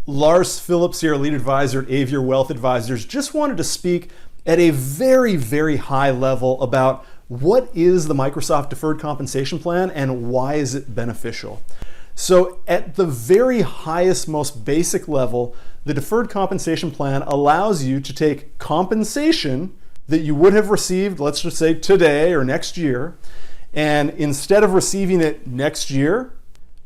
Lars Phillips here, lead advisor at Avier Wealth Advisors. Just wanted to speak at a very, very high level about what is the Microsoft Deferred Compensation Plan and why is it beneficial. So at the very highest, most basic level, the Deferred Compensation Plan allows you to take compensation that you would have received, let's just say today or next year, and instead of receiving it next year,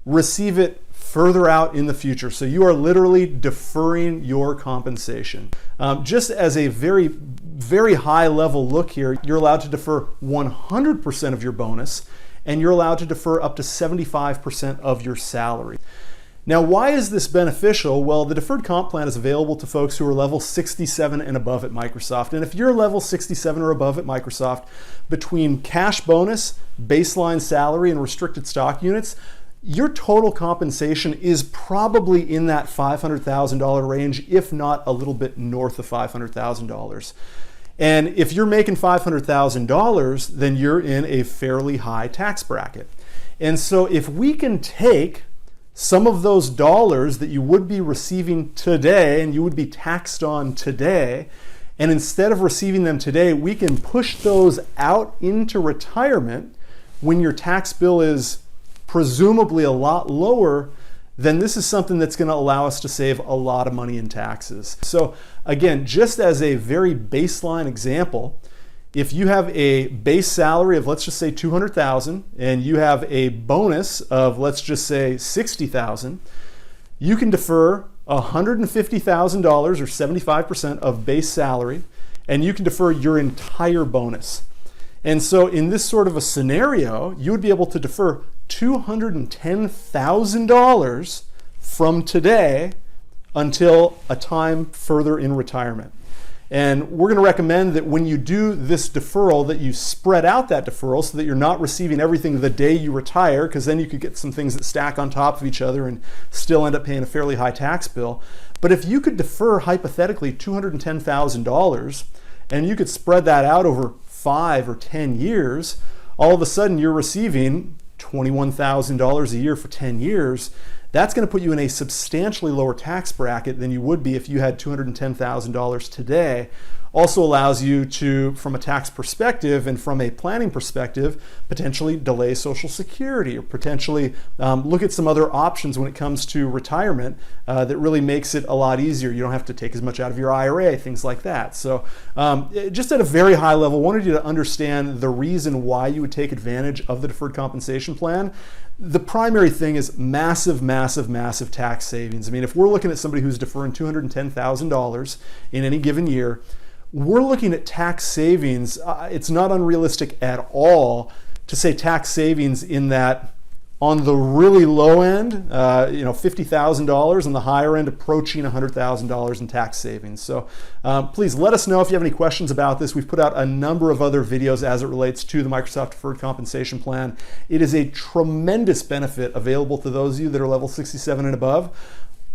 receive it further out in the future. So you are literally deferring your compensation. Just as a very, very high level look here, you're allowed to defer 100% of your bonus, and you're allowed to defer up to 75% of your salary. Now, why is this beneficial? Well, the Deferred Comp Plan is available to folks who are level 67 and above at Microsoft. And if you're level 67 or above at Microsoft, between cash bonus, baseline salary, and restricted stock units, your total compensation is probably in that $500,000 range, if not a little bit north of $500,000. And if you're making $500,000, then you're in a fairly high tax bracket. And so if we can take some of those dollars that you would be receiving today and you would be taxed on today, and instead of receiving them today, we can push those out into retirement when your tax bill is presumably a lot lower, then this is something that's going to allow us to save a lot of money in taxes. So again, just as a very baseline example, if you have a base salary of, let's just say $200,000, and you have a bonus of, let's just say $60,000, you can defer $150,000 or 75% of base salary, and you can defer your entire bonus. And so in this sort of a scenario, you would be able to defer $210,000 from today until a time further in retirement. And we're going to recommend that when you do this deferral, that you spread out that deferral so that you're not receiving everything the day you retire, because then you could get some things that stack on top of each other and still end up paying a fairly high tax bill. But if you could defer hypothetically $210,000 and you could spread that out over 5 or 10 years, all of a sudden you're receiving $21,000 a year for 10 years. That's going to put you in a substantially lower tax bracket than you would be if you had $210,000 today. Also allows you to, from a tax perspective and from a planning perspective, potentially delay Social Security or potentially look at some other options when it comes to retirement that really makes it a lot easier. You don't have to take as much out of your IRA, things like that. So just at a very high level, wanted you to understand the reason why you would take advantage of the Deferred Compensation Plan. The primary thing is massive, massive, massive tax savings. I mean, if we're looking at somebody who's deferring $210,000 in any given year, we're looking at tax savings. It's not unrealistic at all to say tax savings in that on the really low end, $50,000, on the higher end, approaching $100,000 in tax savings. So please let us know if you have any questions about this. We've put out a number of other videos as it relates to the Microsoft Deferred Compensation Plan. It is a tremendous benefit available to those of you that are level 67 and above.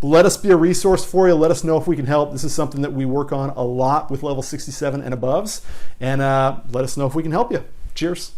Let us be a resource for you. Let us know if we can help. This is something that we work on a lot with level 67 and aboves. And let us know if we can help you. Cheers.